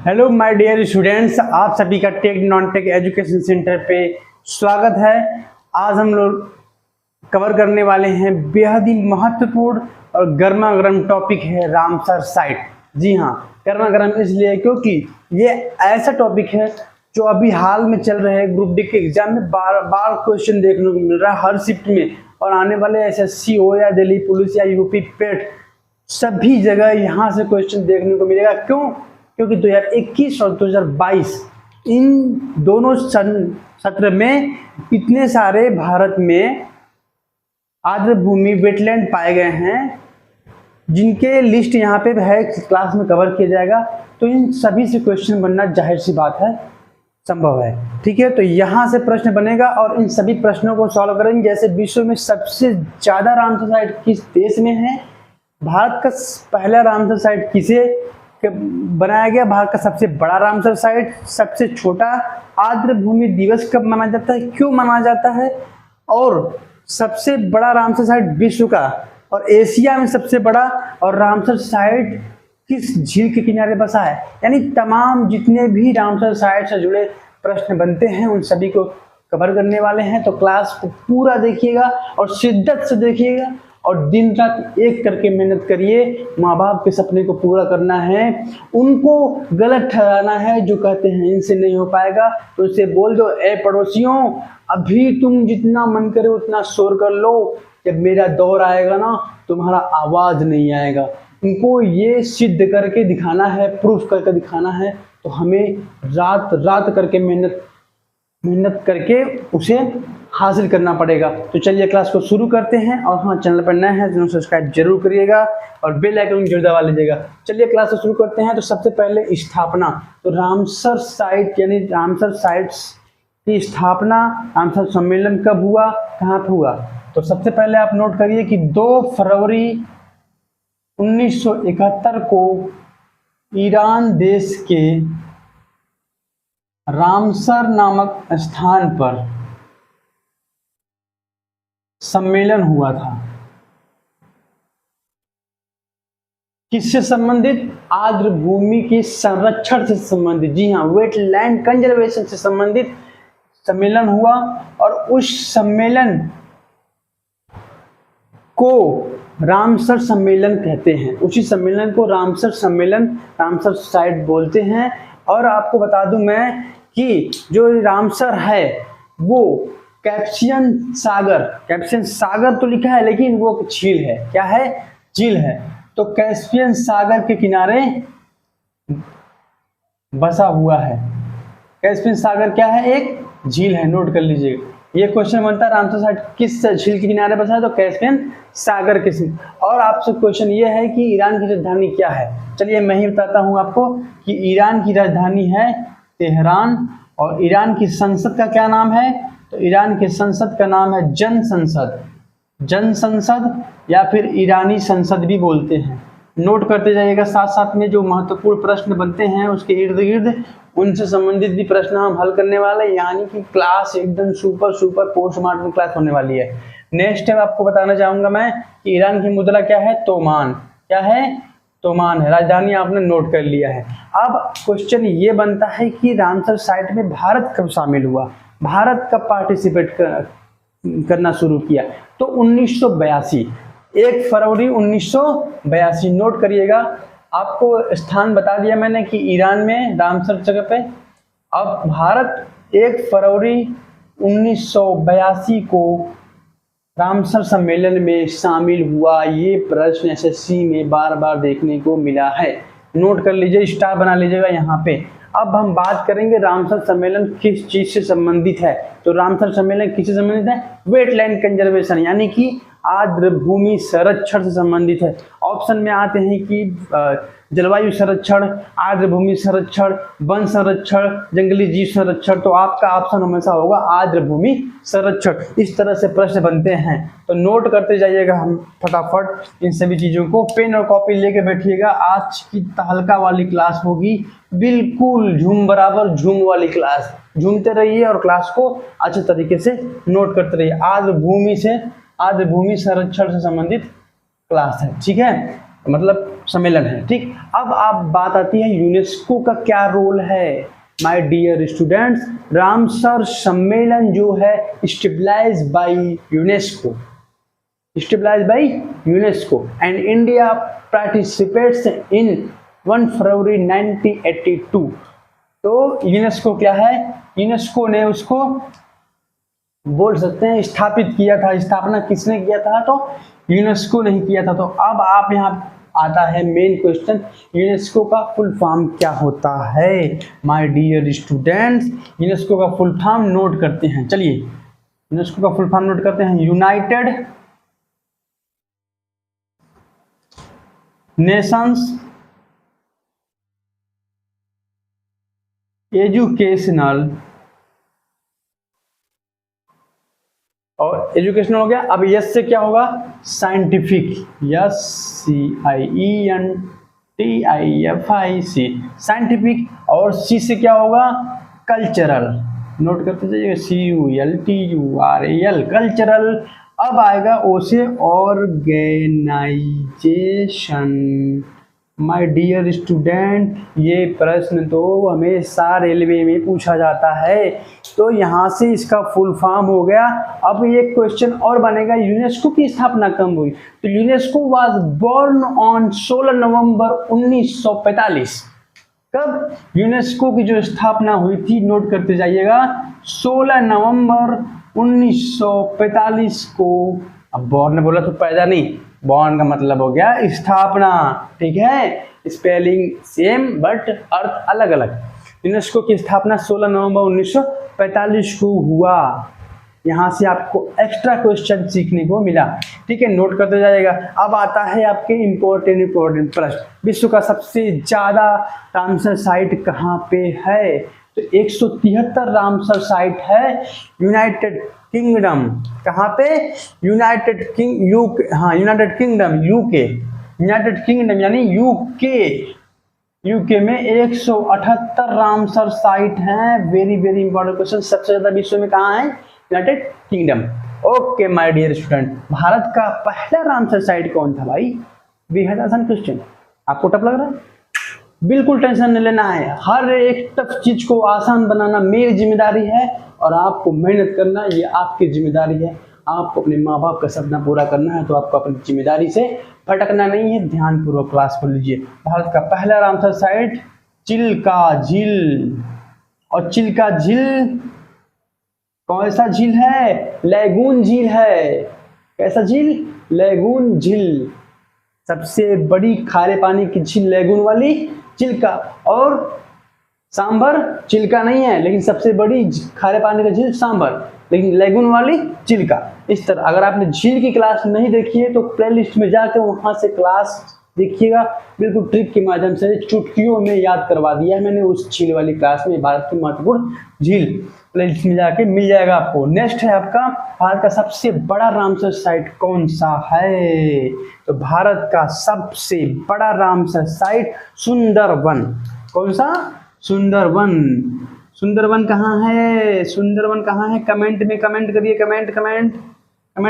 Hello my dear students, आप सभी का tech non tech education centre पे स्वागत है। आज हम लोग कवर करने वाले हैं बेहद ही महत्वपूर्ण और गर्मा गर्म टॉपिक है रामसर साइट। जी हाँ, गर्मा गर्म इसलिए क्योंकि ये ऐसा टॉपिक है जो अभी हाल में चल रहे हैं। ग्रुप डी के एग्जाम में बार बार क्वेश्चन देखने को मिल रहा है हर शिफ्ट में, और आने वाले एसएससी हो या दिल्ली पुलिस या यूपी पेट, सभी जगह यहाँ से क्वेश्चन देखने को मिलेगा। क्यों? क्योंकि 2021 और 2022 इन दोनों सत्र में इतने सारे भारत में आर्द्र भूमि वेटलैंड पाए गए हैं जिनके लिस्ट यहाँ पे है, क्लास में कवर किया जाएगा। तो इन सभी से क्वेश्चन बनना जाहिर सी बात है, संभव है। ठीक है, तो यहाँ से प्रश्न बनेगा और इन सभी प्रश्नों को सॉल्व करेंगे। जैसे विश्व में सबसे ज्यादा रामसर साइट किस देश में है, भारत का पहला रामसर साइट किसे बनाया गया, भारत का सबसे बड़ा रामसर साइट, सबसे छोटा आर्द्र भूमि दिवस कब मनाया जाता है, क्यों मनाया जाता है, और सबसे बड़ा रामसर साइट विश्व का और एशिया में सबसे बड़ा और रामसर साइट किस झील के किनारे बसा है। यानी तमाम जितने भी रामसर साइट से जुड़े प्रश्न बनते हैं उन सभी को कवर करने वाले हैं। तो क्लास को पूरा देखिएगा और शिद्दत से देखिएगा और दिन रात एक करके मेहनत करिए। माँ बाप के सपने को पूरा करना है, उनको गलत ठहराना है जो कहते हैं इनसे नहीं हो पाएगा, तो इसे बोल दो, ए पड़ोसियों अभी तुम जितना मन करे उतना शोर कर लो, जब मेरा दौर आएगा ना तुम्हारा आवाज नहीं आएगा। उनको ये सिद्ध करके दिखाना है, प्रूफ करके दिखाना है। तो हमें रात रात करके मेहनत करके उसे हासिल करना पड़ेगा। तो चलिए क्लास को शुरू करते हैं। और हाँ, चैनल पर नए हैं तो सब्सक्राइब जरूर करिएगा और बेल आइकन जरूर दबा लीजिएगा। चलिए क्लास को शुरू करते हैं। तो सबसे पहले स्थापना, तो रामसर साइट यानी रामसर साइट्स की स्थापना, रामसर सम्मेलन कब हुआ, कहाँ पे हुआ। तो सबसे पहले आप नोट करिए कि 2 फरवरी 1971 को ईरान देश के रामसर नामक स्थान पर सम्मेलन हुआ था। किससे संबंधित? आर्द्र भूमि के संरक्षण से संबंधित। जी हाँ, वेटलैंड कंजर्वेशन से संबंधित सम्मेलन हुआ। और उस सम्मेलन को रामसर सम्मेलन कहते हैं। उसी सम्मेलन को रामसर सम्मेलन, रामसर साइट बोलते हैं। और आपको बता दूं मैं कि जो रामसर है वो कैस्पियन सागर तो लिखा है लेकिन वो झील है। क्या है? झील है। तो कैस्पियन सागर के किनारे बसा हुआ है। कैस्पियन सागर क्या है? एक झील है। नोट कर लीजिएगा, ये क्वेश्चन बनता है रामसर साइट किस झील के किनारे बसा है, तो कैस्पियन सागर के। और आपसे क्वेश्चन ये है कि ईरान की राजधानी क्या है। चलिए मैं ही बताता हूं आपको कि ईरान की राजधानी है तेहरान। और ईरान की संसद का क्या नाम है? तो ईरान के संसद का नाम है जन संसद या फिर ईरानी संसद भी बोलते हैं। नोट करते जाइएगा, साथ साथ में जो महत्वपूर्ण प्रश्न बनते हैं उसके इर्द गिर्द उनसे संबंधित भी प्रश्न हम हल करने वाले हैं। यानी कि क्लास एकदम सुपर पोस्टमार्टम क्लास होने वाली है। नेक्स्ट टाइम आपको बताना चाहूंगा मैं कि ईरान की मुद्रा क्या है? तोमान। क्या है? तोमान है। राजधानी आपने नोट कर लिया है। अब क्वेश्चन ये बनता है कि रामसर साइट में भारत कब शामिल हुआ, भारत कब पार्टिसिपेट करना शुरू किया। तो 1982, 1 फरवरी 1982। नोट करिएगा, आपको स्थान बता दिया मैंने कि ईरान में रामसर जगह पे। अब भारत 1 फरवरी 1982 को रामसर सम्मेलन में शामिल हुआ। ये प्रश्न एसएससी में बार बार देखने को मिला है। नोट कर लीजिए, स्टार बना लीजिएगा यहाँ पे। अब हम बात करेंगे रामसर सम्मेलन किस चीज से संबंधित है। तो रामसर सम्मेलन किससे संबंधित है? वेटलैंड कंजर्वेशन यानी कि आर्द्र भूमि संरक्षण से संबंधित है। ऑप्शन में आते हैं कि जलवायु संरक्षण, आर्द्र भूमि संरक्षण, वन संरक्षण, जंगली जीव संरक्षण। तो आपका ऑप्शन हमेशा होगा आर्द्र भूमि संरक्षण। इस तरह से प्रश्न बनते हैं। तो नोट करते जाइएगा हम फटाफट इन सभी चीजों को। पेन और कॉपी लेके बैठिएगा। आज की तहलका वाली क्लास होगी, बिल्कुल झूम बराबर झूम वाली क्लास। झूमते रहिए और क्लास को अच्छे तरीके से नोट करते रहिए। आर्द्र भूमि संरक्षण से संबंधित क्लास है। ठीक है, मतलब सम्मेलन है। ठीक, अब आप बात आती है यूनेस्को का क्या रोल है। माय डियर स्टूडेंट्स, रामसर सम्मेलन जो है established by UNESCO, established by UNESCO and India participates in 1 February 1982। तो यूनेस्को क्या है, यूनेस्को ने उसको बोल सकते हैं स्थापित किया था। स्थापना किसने किया था, तो यूनेस्को नहीं किया था। तो अब आप यहाँ आता है मेन क्वेश्चन, यूनेस्को का फुल फॉर्म क्या होता है। माय डियर स्टूडेंट्स, यूनेस्को का फुल फॉर्म नोट करते हैं। चलिए यूनेस्को का फुल फॉर्म नोट करते हैं। यूनाइटेड नेशंस एजुकेशनल, और एजुकेशनल हो गया। अब यस से क्या होगा, साइंटिफिक, यस CIENTIFIC साइंटिफिक, और सी से क्या होगा, कल्चरल, नोट करते जाइएगा CULTURAL कल्चरल। अब आएगा ओ से ऑर्गेनाइजेशन। माय डियर स्टूडेंट, ये प्रश्न तो हमेशा रेलवे में पूछा जाता है, तो यहाँ से इसका फुल फॉर्म हो गया। अब ये क्वेश्चन और बनेगा, यूनेस्को की स्थापना कब हुई। तो यूनेस्को वाज बोर्न ऑन 16 नवंबर 1945। कब यूनेस्को की जो स्थापना हुई थी, नोट करते जाइएगा, 16 नवंबर 1945 को। अब बॉर्न बोला तो पैदा नहीं, बॉर्न का मतलब हो गया स्थापना। ठीक है, स्पेलिंग सेम बट अर्थ अलग अलग। यूनेस्को की स्थापना 16 नवंबर 1945 को हुआ। यहाँ से आपको एक्स्ट्रा क्वेश्चन सीखने को मिला। ठीक है, नोट करते जाइएगा। अब आता है आपके इम्पोर्टेंट प्रश्न, विश्व का सबसे ज्यादा रामसर साइट कहाँ पे है। तो 173 रामसर साइट है यूनाइटेड किंगडम। कहाँ पे, यूनाइटेड किंगडम यानी यूके में 178 रामसर साइट हैं। वेरी वेरी इंपॉर्टेंट क्वेश्चन, सबसे ज्यादा विश्व में कहाँ है, United Kingdom. Okay my dear student, Bharat का पहला रामसर साइट कौन था भाई। बेहद आसान क्वेश्चन, आपको टफ लग रहा है, बिल्कुल टेंशन नहीं लेना है। हर एक टफ चीज को आसान बनाना मेरी जिम्मेदारी है, और आपको मेहनत करना ये आपकी जिम्मेदारी है। आपको अपने माँ बाप का सपना पूरा करना है, तो आपको अपनी जिम्मेदारी से भटकना नहीं है। ध्यानपूर्वक क्लास को लीजिए। भारत का पहला रामसर साइट चिल्का झील, और चिल्का झील कौन सा झील है, लैगून झील है। कैसा झील, लैगून झील, सबसे बड़ी खारे पानी की झील लैगून वाली चिल्का। और सांबर चिल्का नहीं है, लेकिन सबसे बड़ी खारे पानी का झील सांबर, लेकिन लैगून वाली चिल्का। इस तरह अगर आपने झील की क्लास नहीं देखी है तो प्लेलिस्ट में जाकर वहां से क्लास देखिएगा। बिल्कुल ट्रिक के माध्यम से चुटकियों में याद करवा दिया है मैंने उस झील वाली क्लास में। भारत की महत्वपूर्ण झील प्लेलिस्ट में जाके मिल जाएगा आपको। नेक्स्ट है आपका, भारत का सबसे बड़ा रामसर साइट कौन सा है। तो भारत का सबसे बड़ा रामसर साइट सुंदरवन। कौन सा, सुंदरवन। सुंदरवन कहाँ है, सुंदरवन कहाँ है, कमेंट में कमेंट करिए, कमेंट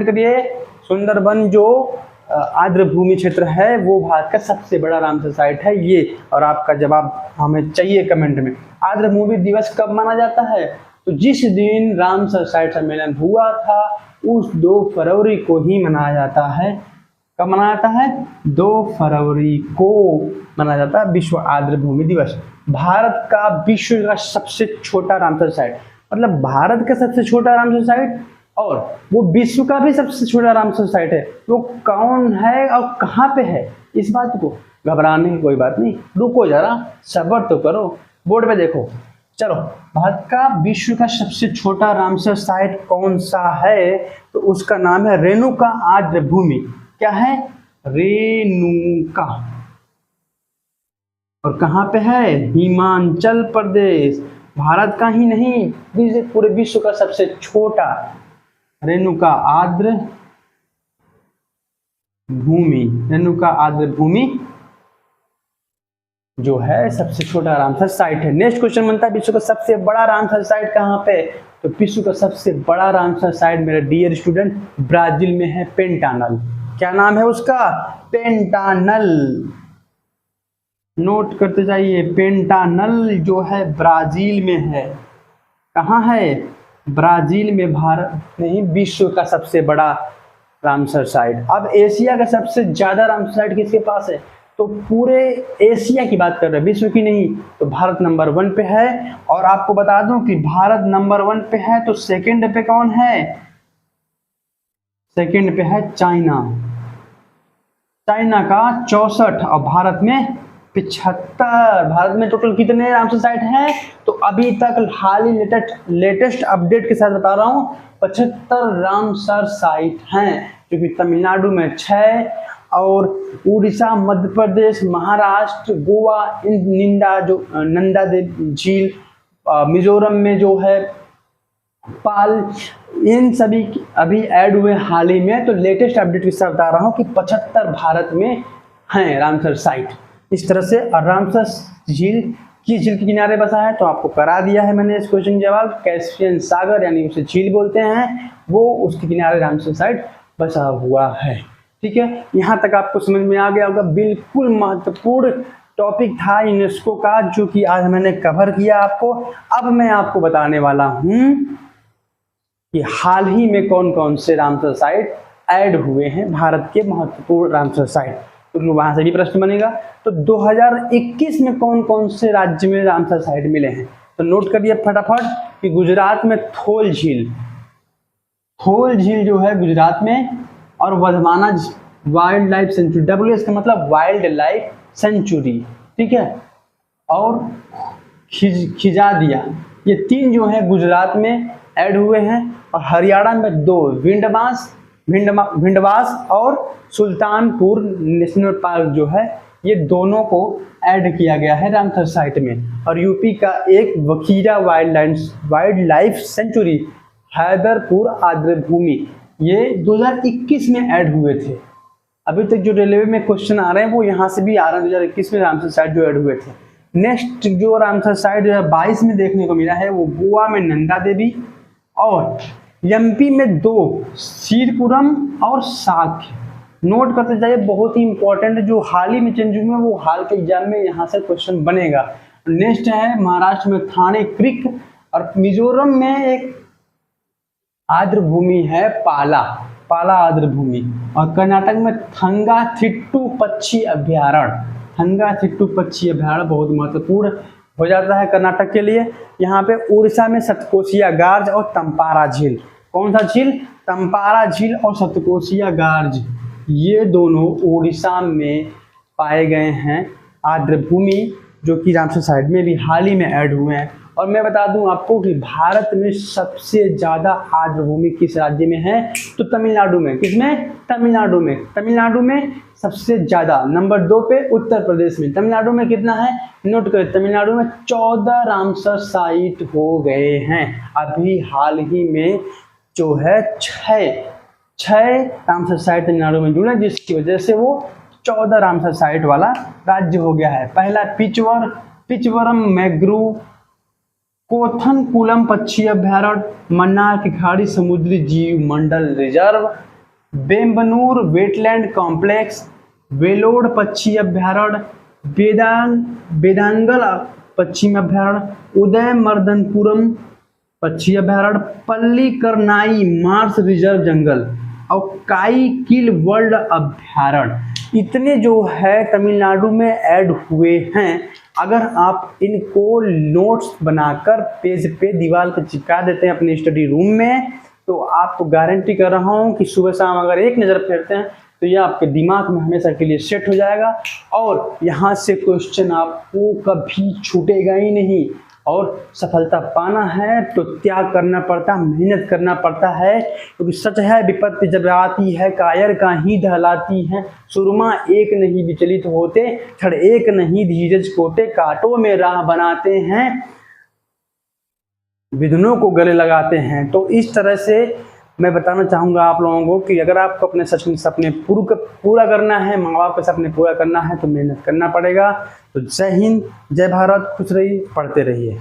करिए। सुंदरवन जो आर्द्र भूमि क्षेत्र है वो भारत का सबसे बड़ा रामसर साइट है ये, और आपका जवाब हमें चाहिए कमेंट में। आर्द्र भूमि दिवस कब माना जाता है, तो जिस दिन रामसर साइट सम्मेलन हुआ था उस 2 फरवरी को ही मनाया जाता है। कब मनाया जाता है, 2 फरवरी को मनाया जाता है विश्व आर्द्र भूमि दिवस। भारत का विश्व का सबसे छोटा रामसर साइट, मतलब भारत का सबसे छोटा रामसर साइट और वो विश्व का भी सबसे छोटा रामसर साइट है, वो कौन है और कहाँ पे है। इस बात को घबराने की कोई बात नहीं, रुको जरा, सब्र तो करो, बोर्ड पे देखो। चलो, भारत का विश्व का सबसे छोटा रामसर साइट कौन सा है, तो उसका नाम है रेणुका आर्द्र भूमि। क्या है, रेणुका, और कहाँ पे है, हिमाचल प्रदेश। भारत का ही नहीं, पूरे विश्व का सबसे छोटा रेणुका आर्द्र भूमि, रेणुका आर्द्र भूमि जो है सबसे छोटा रामसर साइट है। नेक्स्ट क्वेश्चन बनता है, विश्व का सबसे बड़ा रामसर साइट कहाँ पे। तो विश्व का सबसे बड़ा रामसर साइट मेरे डियर स्टूडेंट ब्राजील में है, पेंटानल। क्या नाम है उसका, पेंटानल। नोट करते जाइए। पेंटानल जो है ब्राजील में है। कहाँ है? ब्राजील में। भारत नहीं, विश्व का सबसे बड़ा रामसर साइट। अब एशिया का सबसे ज्यादा रामसर साइट किसके पास है? तो पूरे एशिया की बात कर रहे हैं, विश्व की नहीं। तो भारत नंबर 1 पे है। और आपको बता दूं कि भारत नंबर 1 पे है तो सेकंड पे कौन है? सेकंड पे है चाइना। चाइना का 64 और भारत में 75। भारत में टोटल कितने रामसर साइट हैं? तो अभी तक हाल ही लेटेस्ट अपडेट के साथ बता रहा हूं 75 रामसर साइट हैं, जो कि तमिलनाडु में 6 और उड़ीसा, मध्य प्रदेश, महाराष्ट्र, गोवा, नंदा देवी झील, मिजोरम में जो है पाल, इन सभी अभी ऐड हुए हाल ही में। तो लेटेस्ट अपडेट के साथ बता रहा हूं कि 75 भारत में हैं रामसर साइट। इस तरह से रामसर झील किस झील के किनारे बसा है? तो आपको करा दिया है मैंने इस क्वेश्चन जवाब। कैस्पियन सागर यानी उसे झील बोलते हैं, वो उसके किनारे रामसर साइट बसा हुआ है। ठीक है, यहाँ तक आपको समझ में आ गया होगा। बिल्कुल महत्वपूर्ण टॉपिक था यूनेस्को का, जो कि आज मैंने कवर किया आपको। अब मैं आपको बताने वाला हूँ कि हाल ही में कौन कौन से रामसर साइट ऐड हुए हैं, भारत के महत्वपूर्ण रामसर साइट। तो वहां से भी प्रश्न बनेगा। तो 2021 में कौन कौन से राज्य में रामसर साइट मिले हैं? तो नोट करिए फटाफट कि गुजरात में थोल झील जो है गुजरात में, और वधवाना वाइल्ड लाइफ सेंचुरी, WS का मतलब वाइल्ड लाइफ सेंचुरी, ठीक है, और खिजादिया, ये 3 जो है गुजरात में ऐड हुए हैं। और हरियाणा में 2, भिंडवास और सुल्तानपुर नेशनल पार्क जो है, ये दोनों को ऐड किया गया है रामसर साइट में। और यूपी का एक वखीरा वाइल्ड लाइफ सेंचुरी, हैदरपुर आर्द्रभूमि, ये 2021 में ऐड हुए थे। अभी तक जो रेलवे में क्वेश्चन आ रहे हैं वो यहाँ से भी आ रहे हैं। 2021 में रामसर साइट जो ऐड हुए थे। नेक्स्ट जो रामसर साइट 22 में देखने को मिला है वो गोवा में नंदा देवी, और MP में 2, सीरपुरम और साख्य। नोट करते जाइए, बहुत ही इंपॉर्टेंट जो हाल ही में चेंज हुए हैं, वो हाल के एग्जाम में यहाँ से क्वेश्चन बनेगा। नेक्स्ट है महाराष्ट्र में थाने क्रिक, और मिजोरम में एक आर्द्र भूमि है पाला आर्द्र, और कर्नाटक में थंगाथिट्टू पक्षी अभ्यारण्य। थंगाथिट्टू पक्षी अभ्यारण्य बहुत महत्वपूर्ण हो जाता है कर्नाटक के लिए। यहाँ पे उड़ीसा में सतकोशिया गार्ज और तंपारा झील। कौन सा झील? तंपारा झील और सतकोशिया गार्ज, ये दोनों उड़ीसा में पाए गए हैं आर्द्र भूमि, जो कि रामसर साइट में भी हाल ही में ऐड हुए हैं। और मैं बता दूं आपको कि भारत में सबसे ज़्यादा आर्द्र भूमि किस राज्य में है? तो तमिलनाडु में। किसमें? तमिलनाडु में सबसे ज़्यादा। नंबर 2 पे उत्तर प्रदेश में। तमिलनाडु में कितना है? नोट करें, तमिलनाडु में 14 रामसर साइट हो गए हैं। अभी हाल ही में जो है 6 रामसर साइट तमिलनाडु में जुड़े, जिसकी वजह से वो 14 रामसर साइट वाला राज्य हो गया है। पहला पिचवरम मैग्रू, कोथनकुलम पक्षी अभ्यारण्य, मन्नार की खाड़ी समुद्री जीव मंडल रिजर्व, बेम्बनूर वेटलैंड कॉम्प्लेक्स, वेलोड पक्षी अभ्यारण्य, बेदांगल पश्चिम अभ्यारण्य, उदयमर्दनपुरम पक्षी अभ्यारण्य, पल्लीकरनाई मार्स रिजर्व जंगल, और काई किल वर्ल्ड अभ्यारण्य। इतने जो है तमिलनाडु में ऐड हुए हैं। अगर आप इनको नोट्स बनाकर पेज पे दीवार पे चिपका देते हैं अपने स्टडी रूम में, तो आपको गारंटी कर रहा हूँ कि सुबह शाम अगर एक नज़र फेरते हैं तो यह आपके दिमाग में हमेशा के लिए सेट हो जाएगा, और यहाँ से क्वेश्चन आपको कभी छूटेगा ही नहीं। और सफलता पाना है तो त्याग करना पड़ता, मेहनत करना पड़ता है, क्योंकि सच है विपत्ति जब आती है कायर का ही दहलाती है। सुरमा एक नहीं विचलित होते, छड़ एक नहीं धीरज कोटे, कांटों में राह बनाते हैं, विघ्नों को गले लगाते हैं। तो इस तरह से मैं बताना चाहूँगा आप लोगों को कि अगर आपको अपने सपने पूरा करना है, माँ बाप के सपने पूरा करना है, तो मेहनत करना पड़ेगा। तो जय हिंद, जय भारत, खुश रहिए, पढ़ते रहिए।